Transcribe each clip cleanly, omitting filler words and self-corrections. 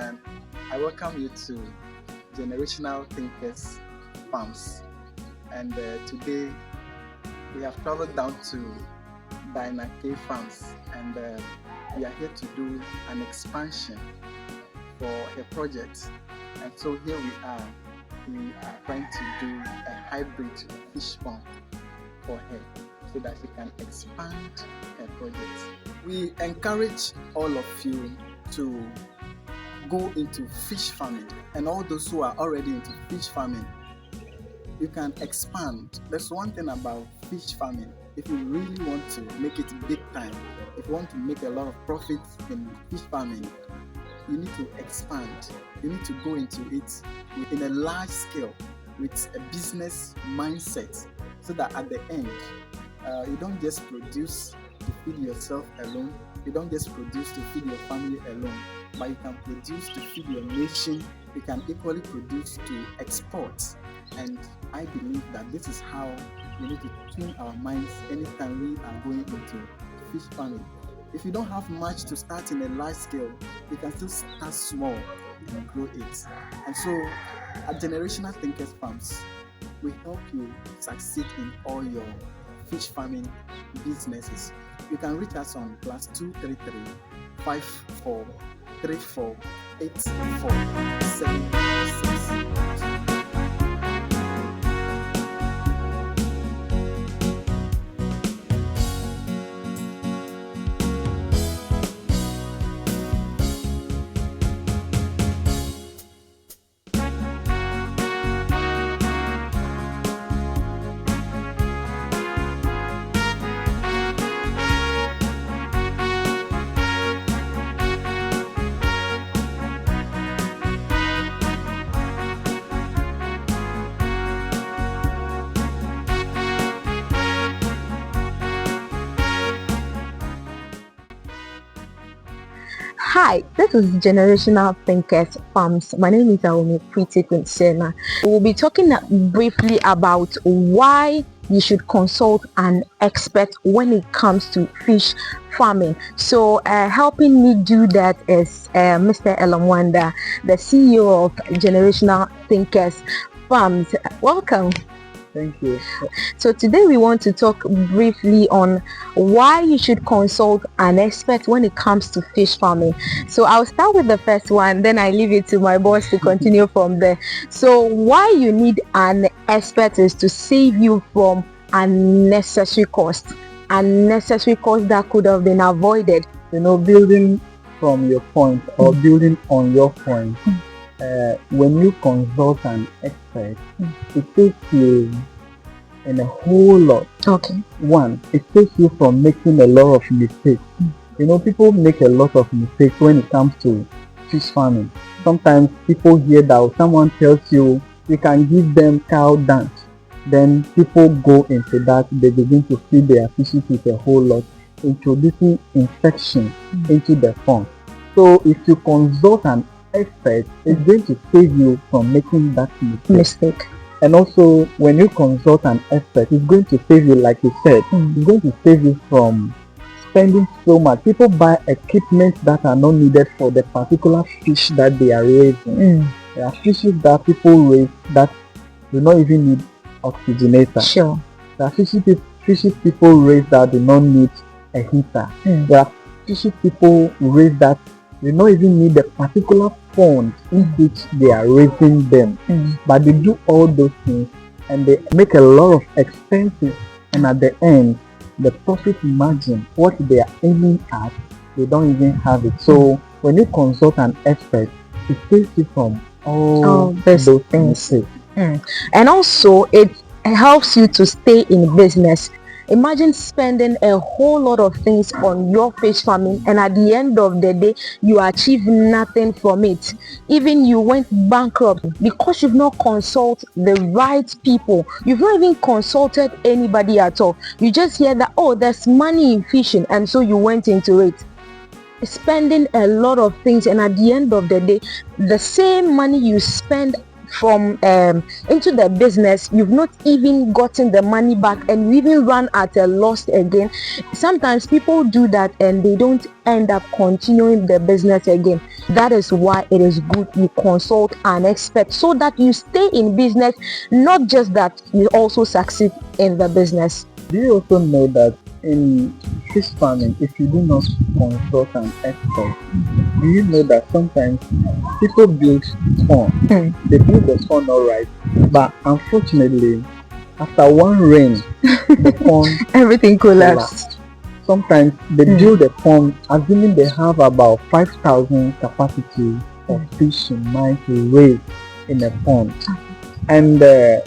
everyone. I welcome you to Generational Thinkers Farms. And today we have traveled down to Dinah Farms, and we are here to do an expansion for her project. And so here we are. We are trying to do a hybrid fish pond for her so that she can expand her project. We encourage all of you to go into fish farming, and all those who are already into fish farming, you can expand. There's one thing about fish farming: if you really want to make it big time, if you want to make a lot of profits in fish farming, you need to expand. You need to go into it in a large scale with a business mindset, so that at the end you don't just produce to feed yourself alone, you don't just produce to feed your family alone, but you can produce to feed your nation. You can equally produce to export. And I believe that this is how we need to tune our minds anytime we are going into fish farming. If you don't have much to start in a large scale, you can still start small and grow it. And so at Generational Thinkers Farms, we help you succeed in all your fish farming businesses. You can reach us on +233 54 34 84 76. Hi, this is Generational Thinkers Farms. My name is Aomi Pretty Quintana. We'll be talking briefly about why you should consult an expert when it comes to fish farming. So helping me do that is Mr. Elamwanda, the CEO of Generational Thinkers Farms. Welcome. Thank you. So today we want to talk briefly on why you should consult an expert when it comes to fish farming. So I'll start with the first one, then I leave it to my boss to continue from there. So why you need an expert is to save you from unnecessary costs that could have been avoided. Building from your point or building on your point, when you consult an expert, it takes you in a whole lot. Okay. One, it takes you from making a lot of mistakes. People make a lot of mistakes when it comes to fish farming. Sometimes people hear that someone tells you you can give them cow dung. Then people go into that, they begin to feed their fishes with a whole lot, introducing infection into the pond. So if you consult an expert, it's going to save you from making that mistake. And also, when you consult an expert, it's going to save you, like you said, it's going to save you from spending so much. People buy equipment that are not needed for the particular fish that they are raising. There are fishes that people raise that do not even need oxygenator. Sure. There are fishes people raise that do not need a heater. There are fishes people raise that do not even need a particular pond in which they are raising them. But they do all those things and they make a lot of expenses, and at the end the profit margin, what they are aiming at, they don't even have it. So when you consult an expert, it saves you from all those things. And also it helps you to stay in business. Imagine spending a whole lot of things on your fish farming, and at the end of the day you achieve nothing from it. Even you went bankrupt because you've not consulted the right people. You've not even consulted anybody at all. You just hear that, oh, there's money in fishing, and so you went into it, spending a lot of things, and at the end of the day the same money you spend from into the business, you've not even gotten the money back, and you even run at a loss again. Sometimes people do that and they don't end up continuing the business again. That is why it is good you consult an expert, so that you stay in business, not just that you also succeed in the business. Do you also know that in fish farming, if you do not consult an expert, do you know that sometimes people build pond, they build the pond all right, but unfortunately, after one rain, the pond Everything collapsed. Sometimes they build a pond assuming they have about 5,000 capacity of fish in mind to raise in a pond. And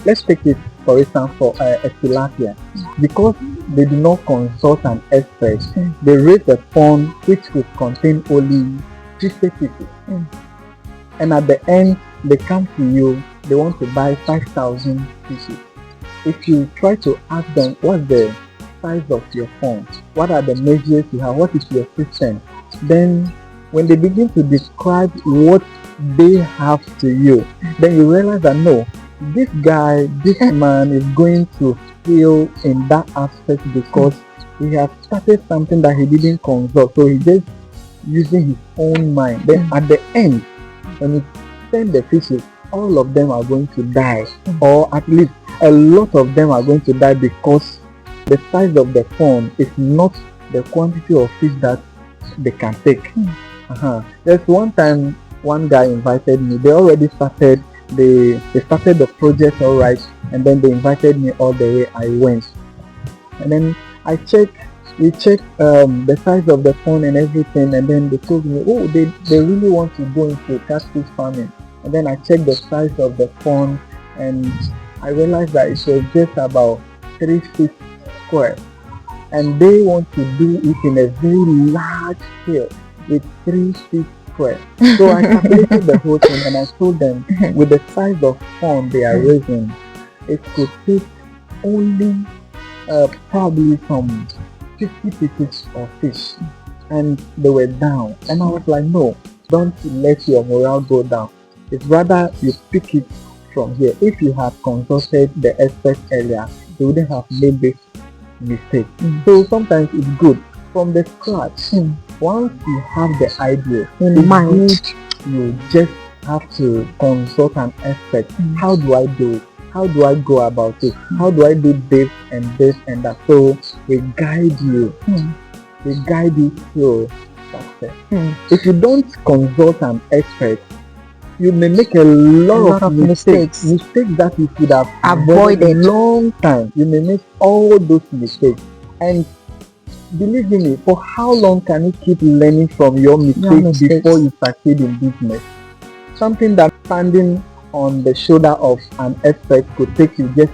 let's take it for instance for a tilapia. Because they do not consult an expert, they raise a pond which will contain only 50 pieces. And at the end, they come to you, they want to buy 5,000 pieces. If you try to ask them what's the size of your pond, what are the measures you have, what is your system, then when they begin to describe what they have to you, then you realize that no, this guy, this man is going to fail in that aspect because he has started something that he didn't consult, so he just using his own mind. Then at the end, when you send the fishes, all of them are going to die, or at least a lot of them are going to die because the size of the pond is not the quantity of fish that they can take. There's one time one guy invited me. They already started. They started the project all right, and then they invited me all the way. I went, and then we checked the size of the pond and everything, and then they told me, oh, they really want to go into catfish farming. And then I checked the size of the pond, and I realized that it was just about 3 feet square, and they want to do it in a very large scale with 3 feet square. So I calculated the whole thing, and I told them with the size of pond they are raising, it could take only probably some 50 pieces of fish, and they were down. And I was like, no, don't let your morale go down. It's rather you pick it from here. If you had consulted the expert earlier, you wouldn't have made this mistake. So sometimes it's good from the scratch. Once you have the idea in mind, you just have to consult an expert. How do I do it? How do I go about it? How do I do this and this and that? So we guide you. We guide you through success. If you don't consult an expert, you may make a lot of mistakes that you could have avoided a long time. You may make all those mistakes, and believe me, for how long can you keep learning from your mistakes before you succeed in business? Something that standing on the shoulder of an expert could take you just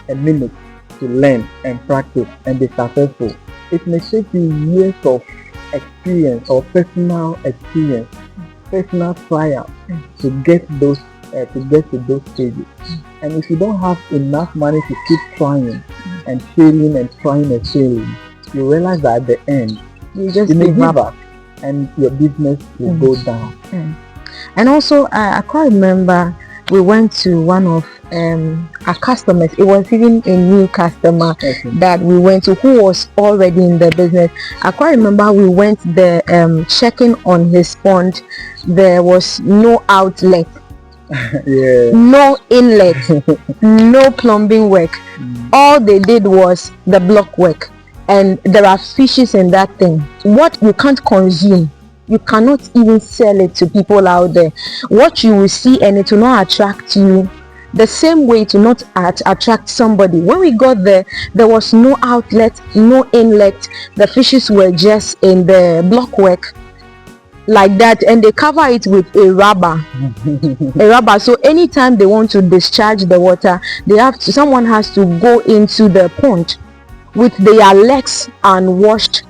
a minute to learn and practice and be successful. It may take you years of experience or personal experience, personal trial to get to those stages. And if you don't have enough money to keep trying and failing and trying and failing, you realize that at the end you may give up and your business will go down. And also I quite remember we went to one of our customers. It was even a new customer that we went to who was already in the business. I quite remember we went there checking on his pond. There was no outlet, no inlet, no plumbing work. All they did was the block work, and there are fishes in that thing. What you can't consume, you cannot even sell it to people out there. What you will see, and it will not attract you the same way to not attract somebody. When we got there, there was no outlet, no inlet. The fishes were just in the block work like that, and they cover it with a rubber. So anytime they want to discharge the water, someone has to go into the pond with their legs unwashed,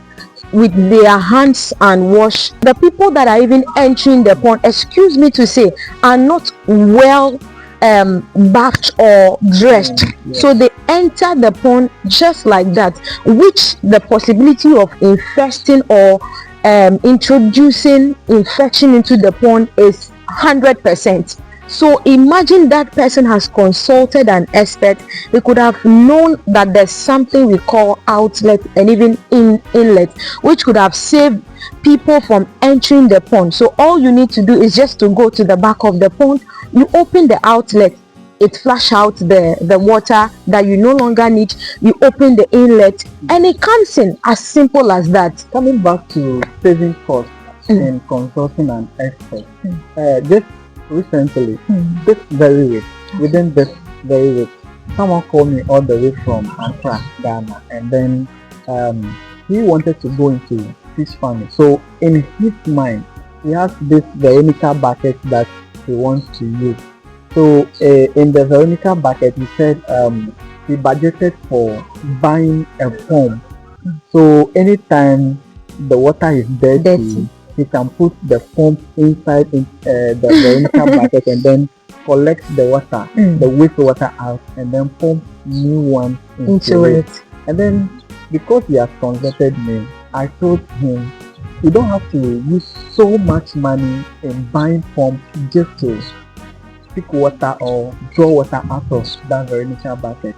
with their hands unwashed. The people that are even entering the pond, excuse me to say, are not well bathed or dressed. So they enter the pond just like that, which the possibility of infesting or introducing infection into the pond is 100%. So imagine that person has consulted an expert. He could have known that there's something we call outlet and even inlet, which could have saved people from entering the pond. So all you need to do is just to go to the back of the pond, you open the outlet, it flush out the water that you no longer need, you open the inlet, and it comes in as simple as that. Coming back to saving costs in consulting an expert, just recently, this very week, within this very week, someone called me all the way from Accra, Ghana, and then he wanted to go into fish farming. So in his mind, he has this Veronica bucket that he wants to use. So in the Veronica bucket, he said he budgeted for buying a pump. So anytime the water is dirty, he can put the pump inside the Veronica bucket and then collect the water, the wastewater out, and then pump new one into it. And then because he has consulted me, I told him you don't have to use so much money in buying pumps just to pick water or draw water out of that Veronica bucket.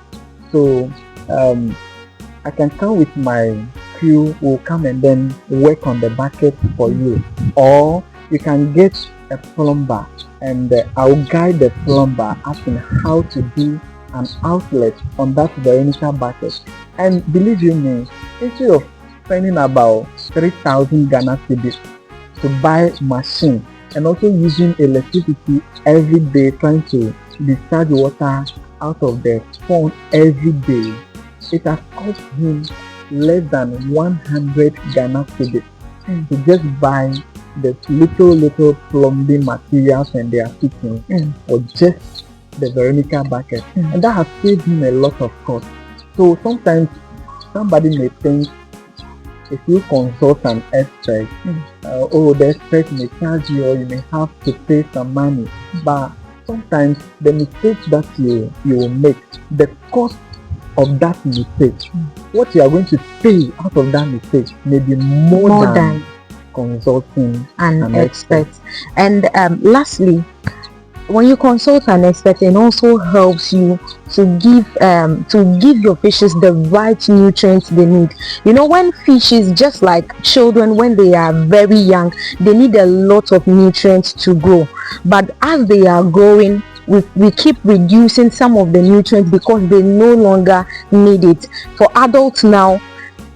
So I can come with my crew, will come and then work on the bucket for you, or you can get a plumber and I'll guide the plumber up in how to do an outlet on that Veronica bucket. And believe you me, instead of spending about 3,000 Ghana cedis to buy machine and also using electricity every day trying to discharge water out of the pond every day, it has cost him less than 100 Ghana cedis to just buy the little plumbing materials and their fittings for just the Veronica bucket, and that has saved him a lot of cost. So sometimes somebody may think if you consult an expert, the expert may charge you or you may have to pay some money. But sometimes the mistakes that you will make, the cost of that mistake, what you are going to pay out of that mistake may be more than consulting an expert. And lastly, when you consult an expert, it also helps you to give your fishes the right nutrients they need. You know, when fishes, just like children, when they are very young, they need a lot of nutrients to grow. But as they are growing, we keep reducing some of the nutrients because they no longer need it. For adults now,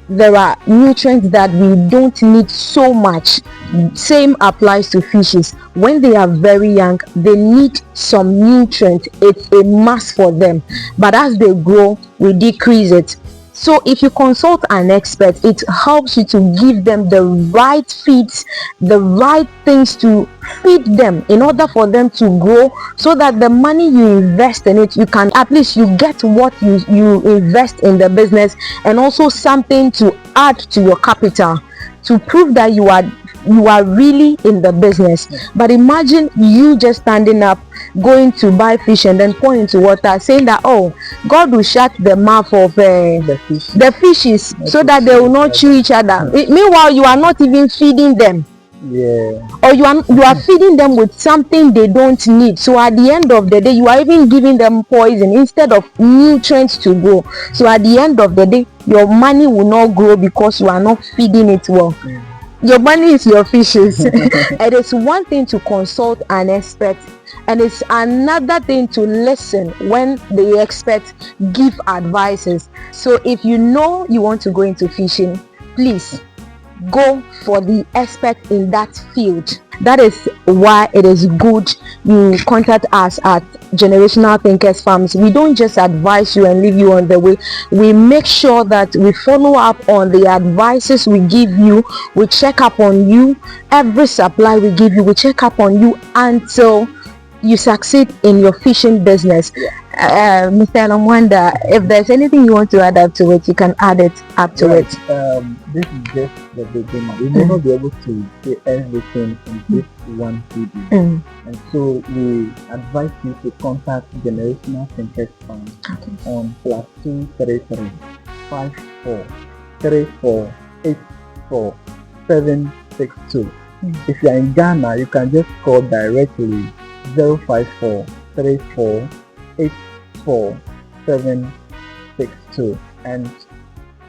there are nutrients that we don't need so much. Same applies to fishes. When they are very young, they need some nutrient. It's a must for them. But as they grow, we decrease it. So if you consult an expert, it helps you to give them the right feeds, the right things to feed them in order for them to grow, so that the money you invest in it, you can at least you get what you invest in the business, and also something to add to your capital to prove that you are really in the business. But imagine you just standing up, going to buy fish and then pour into water, saying that, oh, God will shut the mouth of the fishes so that they will not chew each other. Meanwhile, you are not even feeding them. Or you are feeding them with something they don't need. So at the end of the day, you are even giving them poison instead of nutrients to grow. So at the end of the day, your money will not grow because you are not feeding it well. Your money is your fishes. It is one thing to consult an expert, and it's another thing to listen when the experts give advices. So if you know you want to go into fishing, please go for the expert in that field. That is why it is good you contact us at Generational Thinkers Farms. We don't just advise you and leave you on the way. We make sure that we follow up on the advices we give you. We check up on you. Every supply we give you, we check up on you until you succeed in your fishing business. Mr. Elamwanda, if there's anything you want to add up to it, you can add it up to it. This is just the beginning. We may not be able to say everything in this one video. And so we advise you to contact Generational Thinkers Farm on +233 54 34 84 762. If you are in Ghana, you can just call directly 05434847762. And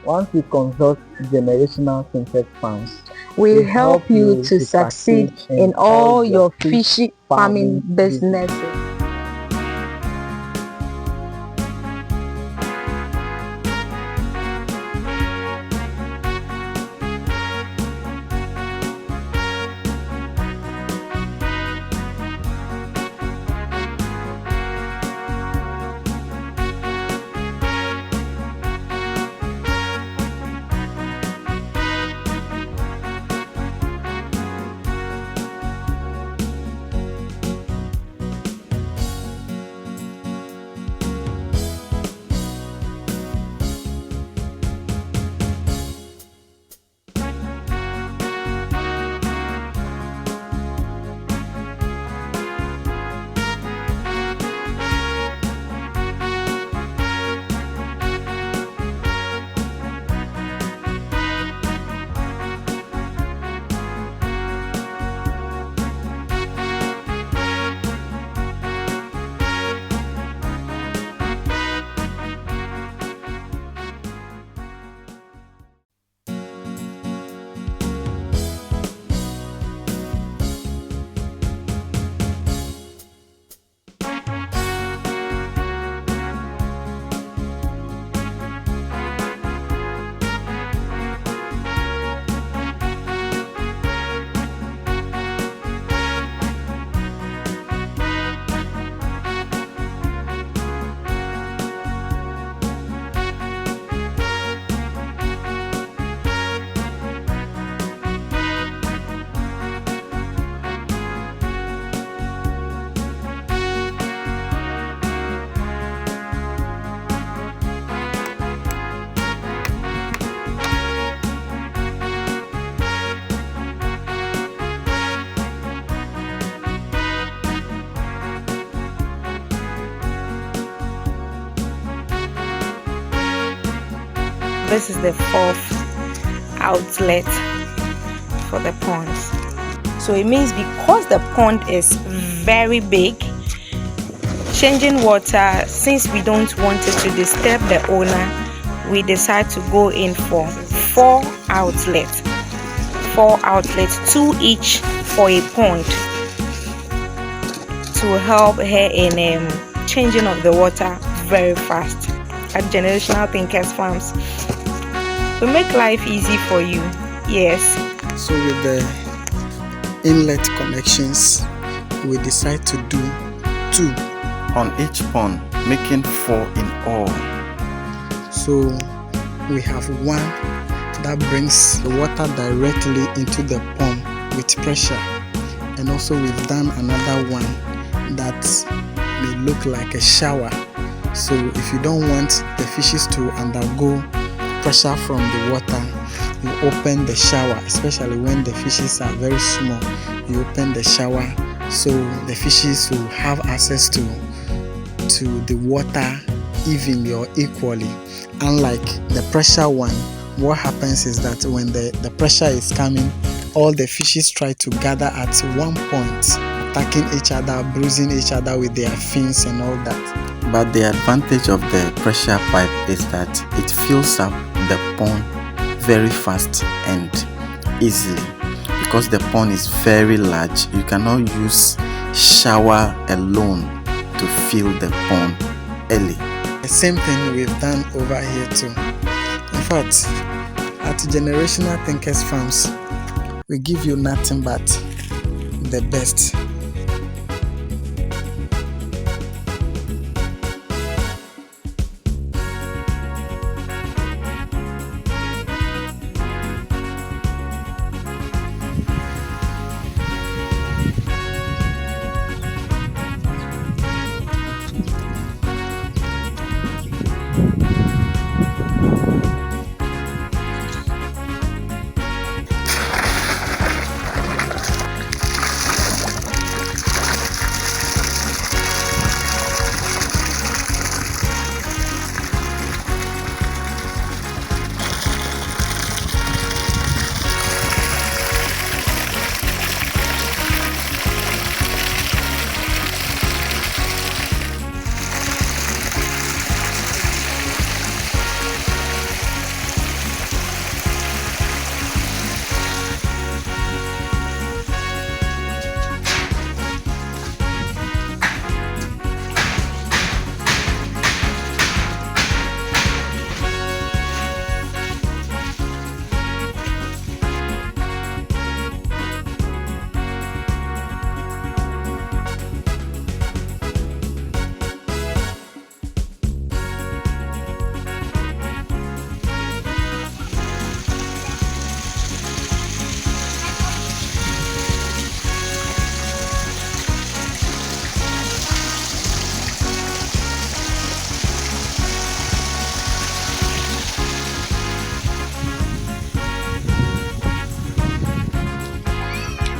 once you consult generational thinking farms, We we help help you you to to succeed succeed in in all all your your fish fishy farming farming business. businesses. This is the fourth outlet for the ponds. So it means because the pond is very big, changing water, since we don't want it to disturb the owner, we decide to go in for four outlets, two each for a pond, to help her in changing of the water very fast. At Generational Thinkers Farms, we make life easy for you. Yes. So with the inlet connections, we decide to do 2 on each pond, making 4 in all. So we have one that brings the water directly into the pond with pressure, and also we've done another one that may look like a shower. So if you don't want the fishes to undergo pressure from the water, you open the shower, especially when the fishes are very small. You open the shower so the fishes will have access to the water evenly or equally. Unlike the pressure one, what happens is that when the pressure is coming, all the fishes try to gather at one point, attacking each other, bruising each other with their fins and all that. But the advantage of the pressure pipe is that it fills up the pond very fast and easily. Because the pond is very large, you cannot use shower alone to fill the pond early. The same thing we've done over here too. In fact, at Generational Thinkers Farms, we give you nothing but the best.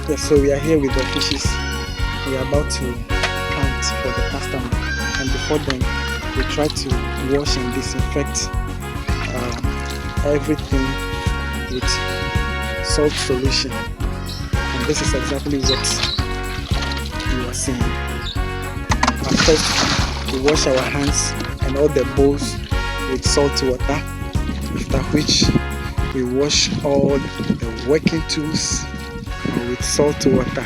Yes, so we are here with the fishes. We are about to count for the customer, and before then, we try to wash and disinfect everything with salt solution. And this is exactly what you are seeing. At first, we wash our hands and all the bowls with salt water, after which we wash all the working tools with salt water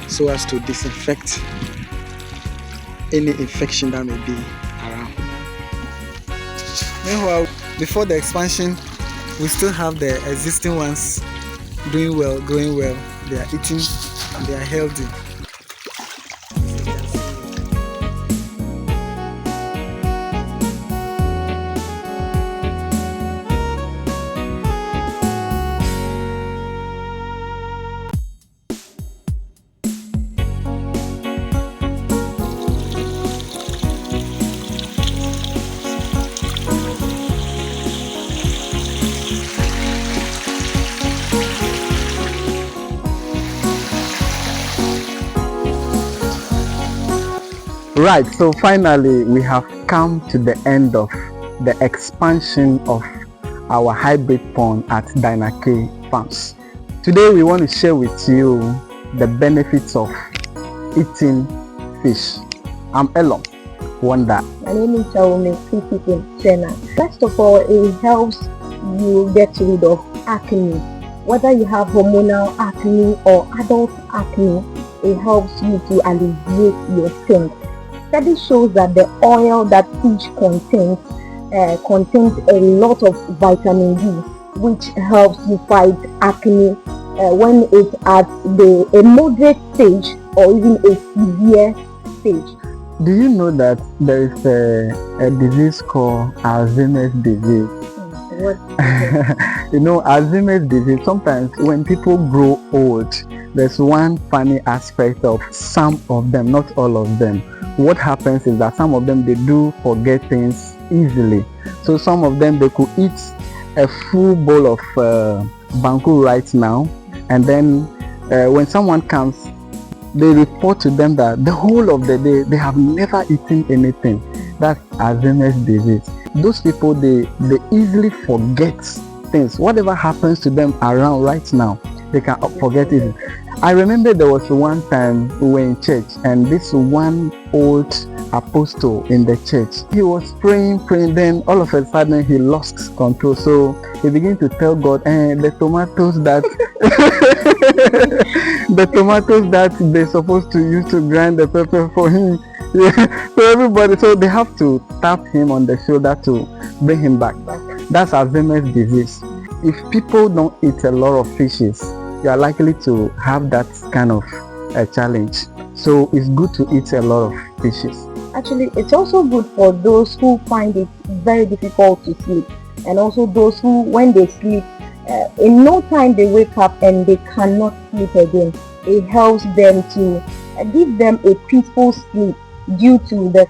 so as to disinfect any infection that may be around. Meanwhile, before the expansion, we still have the existing ones doing well, growing well. They are eating and they are healthy. Right, so finally we have come to the end of the expansion of our hybrid pond at Dinake Farms. Today we want to share with you the benefits of eating fish. I'm Elon Wonder. My name is Chaome Sena. First of all, it helps you get rid of acne. Whether you have hormonal acne or adult acne, it helps you to alleviate your skin. Study shows that the oil that fish contains a lot of vitamin D, which helps you fight acne when it's at a moderate stage or even a severe stage. Do you know that there is a disease called Alzheimer's disease? What? You know, Alzheimer's disease, sometimes when people grow old, there's one funny aspect of some of them, not all of them. What happens is that some of them, they do forget things easily. So some of them, they could eat a full bowl of banku right now, and then when someone comes, they report to them that the whole of the day they have never eaten anything. That's Alzheimer's disease. Those people, they easily forget things. Whatever happens to them around right now, they can forget it. I remember there was one time we were in church, and this one old apostle in the church, he was praying, then all of a sudden he lost control. So he began to tell God, the tomatoes that they're supposed to use to grind the pepper for him. Yeah. So everybody, so they have to tap him on the shoulder to bring him back. That's Alzheimer's disease. If people don't eat a lot of fishes, you are likely to have that kind of a challenge. So it's good to eat a lot of fishes. Actually, it's also good for those who find it very difficult to sleep, and also those who, when they sleep, in no time they wake up and they cannot sleep again. It helps them to give them a peaceful sleep due to the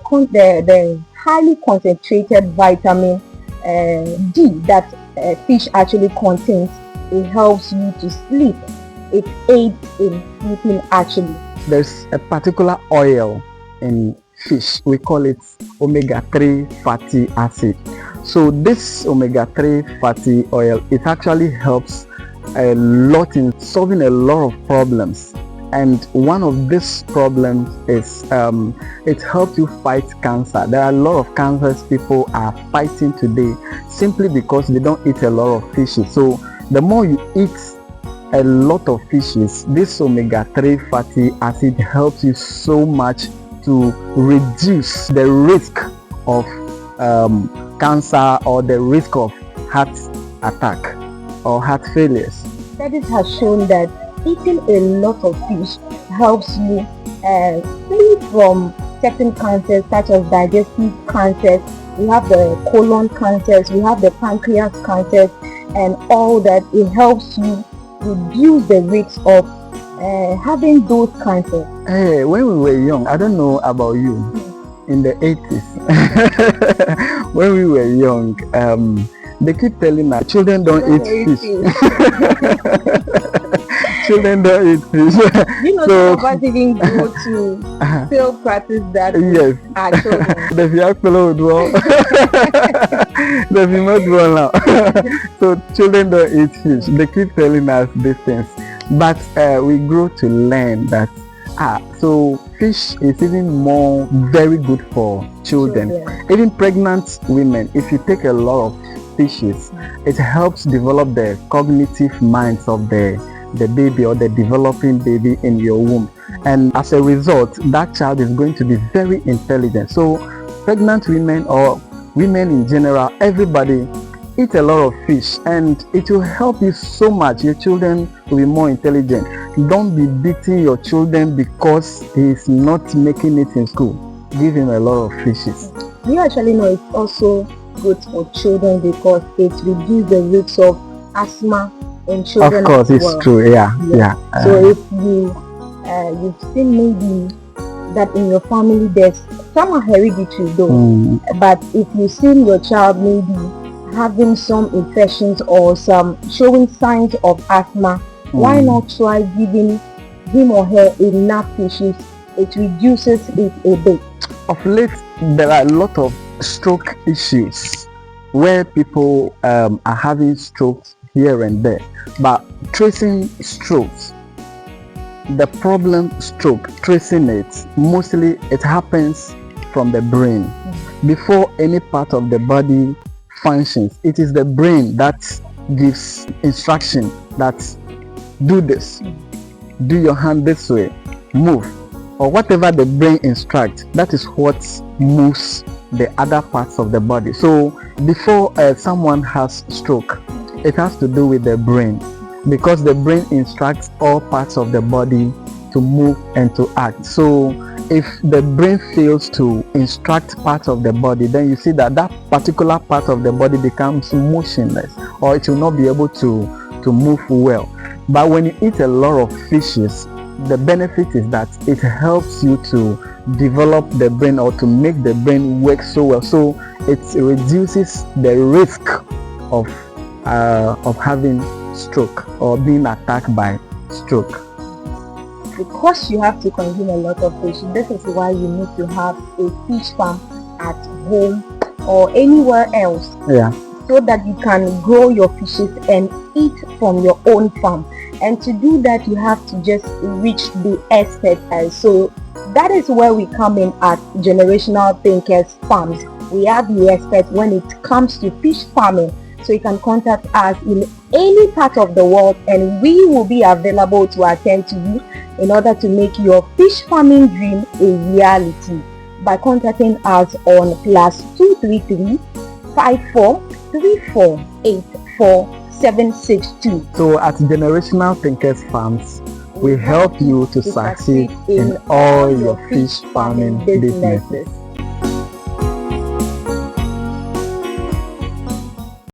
highly concentrated vitamin D that fish actually contains. It helps you to sleep. It aids in sleeping actually. There's a particular oil in fish. We call it omega-3 fatty acid. So this omega-3 fatty oil, it actually helps a lot in solving a lot of problems. And one of these problems is it helps you fight cancer. There are a lot of cancers people are fighting today simply because they don't eat a lot of fishes. So the more you eat a lot of fishes, this omega-3 fatty acid helps you so much to reduce the risk of cancer or the risk of heart attack or heart failures. Studies have shown that eating a lot of fish helps you flee from certain cancers such as digestive cancers. We have the colon cancers, we have the pancreas cancers, and all that. It helps you reduce the risk of having those cancers. Hey, when we were young, I don't know about you, in the 80s, when we were young, they keep telling us children don't eat fish. children don't eat fish. You know, So- some of us even go to still practice that with Yes. our children. The young fellow would well. The female would well now. So children don't eat fish. They keep telling us these things, but we grow to learn that so fish is even more very good for children. Even pregnant women, if you take a lot of fishes, it helps develop the cognitive minds of the baby or the developing baby in your womb, and as a result that child is going to be very intelligent. So pregnant women or women in general, everybody, eat a lot of fish and it will help you so much. Your children will be more intelligent. Don't be beating your children because he's not making it in school. Give him a lot of fishes. You actually know it's also good for children because it reduces the risk of asthma in children. Of course, as it's well. true. Yeah. So if you've seen maybe that in your family there's some are hereditary though, but if you see your child maybe having some infections or some showing signs of asthma, why not try giving him or her enough fishes? It reduces it a bit. Of late, there are a lot of stroke issues where people are having strokes here and there, but tracing strokes, the problem stroke, tracing it, mostly it happens from the brain. Before any part of the body functions, it is the brain that gives instruction that do this, do your hand this way, move, or whatever the brain instructs, that is what moves the other parts of the body. So before someone has stroke, it has to do with the brain, because the brain instructs all parts of the body to move and to act. So if the brain fails to instruct parts of the body, then you see that that particular part of the body becomes motionless, or it will not be able to move well. But when you eat a lot of fishes, the benefit is that it helps you to develop the brain or to make the brain work so well. So it reduces the risk of having stroke or being attacked by stroke. Because you have to consume a lot of fish, this is why you need to have a fish farm at home or anywhere else, so that you can grow your fishes and eat from your own farm. And to do that, you have to just reach the expert. And so that is where we come in at Generational Thinkers Farms. We are the experts when it comes to fish farming. So you can contact us in any part of the world and we will be available to attend to you in order to make your fish farming dream a reality by contacting us on +233 5434 84762. So at Generational Thinkers Farms, we help you to succeed in all your fish farming businesses.